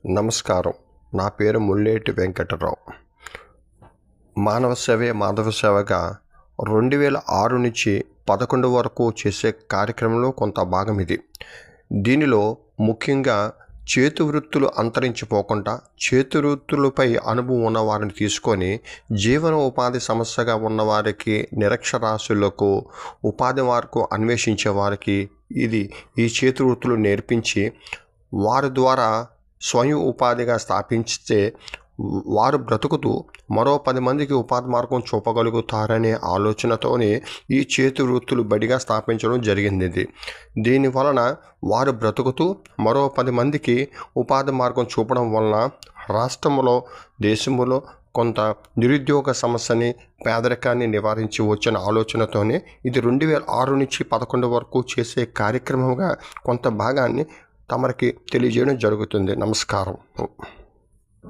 నమస్కారం. నా పేరు ముల్లేటి వెంకటరావు. మానవ సేవే మాధవ సేవగా 2006 నుంచి 11 వరకు చేసే కార్యక్రమంలో కొంత భాగం ఇది. దీనిలో ముఖ్యంగా చేతి వృత్తులు అంతరించిపోకుండా చేతి వృత్తులపై అనుభవం ఉన్నవారిని తీసుకొని జీవన ఉపాధి సమస్యగా ఉన్నవారికి, నిరక్షరాస్యులకు, ఉపాధి వారికి అన్వేషించే వారికి ఈ చేతి వృత్తులు నేర్పించి వారి ద్వారా స్వయం ఉపాధిగా స్థాపించితే వారు బ్రతుకుతూ మరో 10 మందికి ఉపాధి మార్గం చూపగలుగుతారనే ఆలోచనతోనే ఈ చేతి వృత్తులు బడిగా స్థాపించడం జరిగింది. దీని వలన వారు బ్రతుకుతూ మరో 10 మందికి ఉపాధి మార్గం చూపడం వలన రాష్ట్రంలో, దేశంలో కొంత నిరుద్యోగ సమస్యని, పేదరికాన్ని నివారించి వచ్చిన ఆలోచనతోనే ఇది 2006 నుంచి 11 వరకు చేసే కార్యక్రమంగా కొంత భాగాన్ని తమరికి తెలియజేయడం జరుగుతుంది. నమస్కారం.